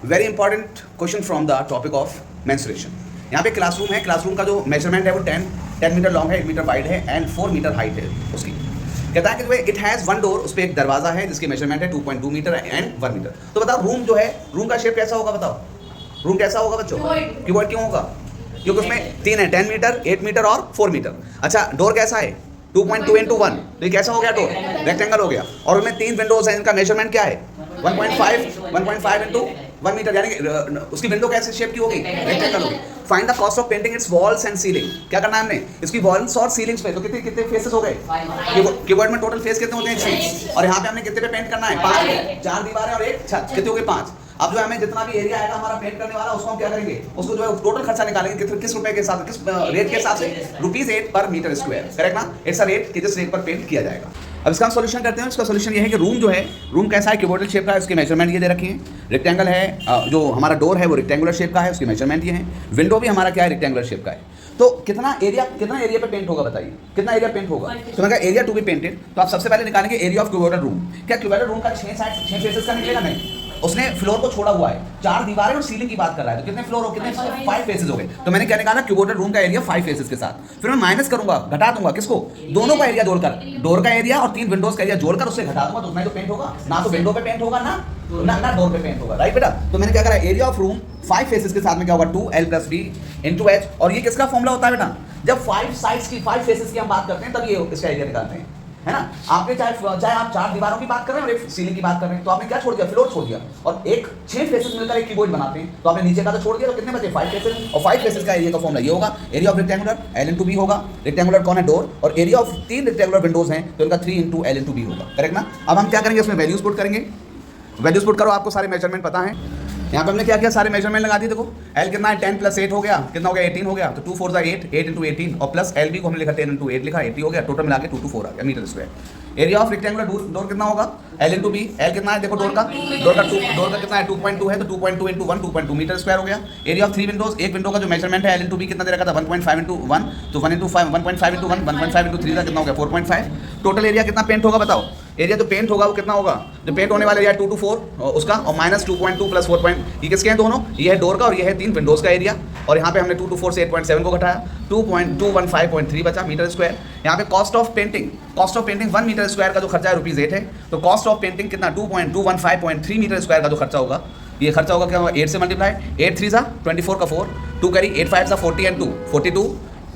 Very important question from the topic of menstruation. यहाँ पे classroom है, क्लासरूम का जो मेजरमेंट है वो 10 मीटर लॉन्ग है, 8 मीटर वाइड है एंड 4 मीटर हाइट है उसकी। कहता है कि इट हैज़ वन डोर, उस पर एक दरवाजा है जिसकी मेजरमेंट है 2.2 मीटर एंड 1 मीटर। तो बताओ रूम जो है, रूम का शेप कैसा होगा? बताओ रूम कैसा होगा बच्चों? क्यूबॉइड क्यों होगा? क्योंकि उसमें 3 है, 10 मीटर, 8 मीटर और 4 मीटर। अच्छा, डोर कैसा है? 2.2 into 1, तो ये कैसा हो गया? डोर रेक्टेंगल हो गया। और उसमें 3 विंडोज हैं, इनका मेजरमेंट क्या है? 1.5 into 1 मीटर, यानी कि उसकी विंडो कैसे शेप की होगी? रेक्टेंगल होगी। Find the cost of painting it's walls and ceiling. क्या करना है हमने? इसकी वॉल्स और सीलिंग्स पे तो कितने कितने फेसेस हो गए? कीबोर्ड में टोटल फेस कितने होते हैं? 6। और यहाँ पे हमने कितने पे पेंट करना है? 5। 4 दीवारें और एक छत, कितने हो गए? 5। अब जो हमें जितना भी एरिया आएगा हमारा पेंट करने वाला, उसको हम क्या करेंगे? उसको जो है टोटल खर्चा निकालेंगे किस रुपए के साथ, किस रेट के हिसाब से? ₹8 पर मीटर स्क्वायर, करेक्ट ना? इट्स अ रेट कि जिस रेट पर पेंट किया जाएगा। अब इसका हम सॉल्यूशन करते हैं। इसका सॉल्यूशन ये है कि रूम जो है, रूम कैसा है? क्यूबॉइडल शेप का है, उसके मेजरमेंट ये दे रखी है। रेक्टेंगल है, जो हमारा डोर है वो रेक्टेंगुलर शेप का है, उसकी मेजरमेंट ये है। विंडो भी हमारा क्या है? रेक्टेंगुलर शेप का है। तो कितना एरिया पे पेंट होगा बताइए? कितना एरिया पेंट होगा? तो मैं एरिया टू बी पेंटेड, तो आप सबसे पहले निकालेंगे एरिया ऑफ क्यूबॉइडल रूम। क्या क्यूबॉइडल रूम का 6 फेसेस का निकलेगा? नहीं, उसने फ्लोर को छोड़ा हुआ है, 4 दीवारें और सीलिंग की बात कर रहा है। तो कितने फ्लोर हो? कितने? 5 फेसेस हो गए। तो मैंने क्या निकाला? क्यूबॉइडल रूम का एरिया 5 फेसेस के साथ। फिर मैं माइनस करूंगा, घटा दूंगा, किसको? दोनों का एरिया जोड़कर, डोर का एरिया और 3 विंडोज का एरिया जोड़कर उससे घटा दूंगा, तो उसमें तो पेंट होगा ना। तो विंडो पे पेंट होगा ना डोर पे पेंट होगा, राइट बेटा? तो मैंने क्या करा? एरिया ऑफ रूम 5 फेसेस के साथ में क्या होगा? 2L + B × H। और ये किसका फॉर्मूला होता है बेटा? जब 5 साइड्स की, 5 फेसेस की हम बात करते हैं तब ये इसका एरिया निकालते हैं, है ना? आपने चाहे आप 4 दीवारों की बात कर रहे हैं और एक सीलिंग की बात कर रहे हैं, तो आपने क्या छोड़ दिया? फ्लोर छोड़ दिया। और 6 फेसेस मिलकर एक कीबोर्ड बनाते हैं, तो आपने नीचे का तो छोड़ दिया, तो कितने बचे? 5 फेसेस। और 5 फेसेस का एरिया का फॉर्मूला ये होगा, area of rectangular L × B होगा। रेक्टेंगुलर कौन है? डोर। और एरिया ऑफ 3 रेक्टेंगुलर विंडोज हैं, तो इनका 3 × L × B होगा, करेक्ट ना? अब हम क्या करेंगे? इसमें वैल्यूज पुट करेंगे। वैल्यूज पुट करो, आपको सारे मेजरमेंट पता है। यहाँ पे हमने क्या किया? सारे मेजरमेंट लगा दिए। देखो L कितना है? 10 + 8 हो गया, कितना हो गया? 18 हो गया। तो 2 4 8, 8 × 18 और प्लस LB को हमने लिखा 10 × 8 लिखा, 80 हो गया। टोटल मिला के 2 4 आ गया metre square. Area of rectangular door कितना होगा? L × B। L कितना है? देखो डोर का कितना है? 2.2 है, तो 2.2 × 1 2.2 मीटर स्क्वायर हो गया। एरिया ऑफ 3 विंडोज, एक विंडो का जो मेजरमेंट है L × B कितना दे रखा था? 1.5 × 1, तो 1 × 5 1.5 × 1 1.5 × 3 का कितना हो गया? 4.5। टोटल एरिया कितना पेंट होगा बताओ? एरिया जो पेंट होगा वो कितना होगा? जो पेंट होने वाला एरिया 2 to 4 उसका, और -2.2 + 4. ये किसके हैं दोनों? ये है डोर का और ये है 3 विंडोज का एरिया। और यहाँ पे हमने 2 to 4 से 8.7 को घटाया, 2.215.3 बचा मीटर स्क्वायर। यहाँ पे cost of painting 1 metre square का जो खर्चा है ₹8 है। तो कॉस्ट ऑफ पेंटिंग कितना? 2.215.3 मीटर स्क्वायर का जो खर्चा होगा, ये खर्चा होगा क्या होगा? 8 से मल्टीप्लाई, 8 3 24 का 4, 2 कैरी 8 5 40 and 2 42,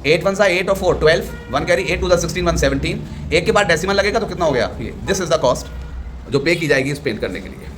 8 1 8 और 4 12, 1 कैरी 8 2 16 1 17। एक के बाद डेसिमल लगेगा तो कितना हो गया? ये दिस इज द कॉस्ट जो पे की जाएगी इस पेंट करने के लिए।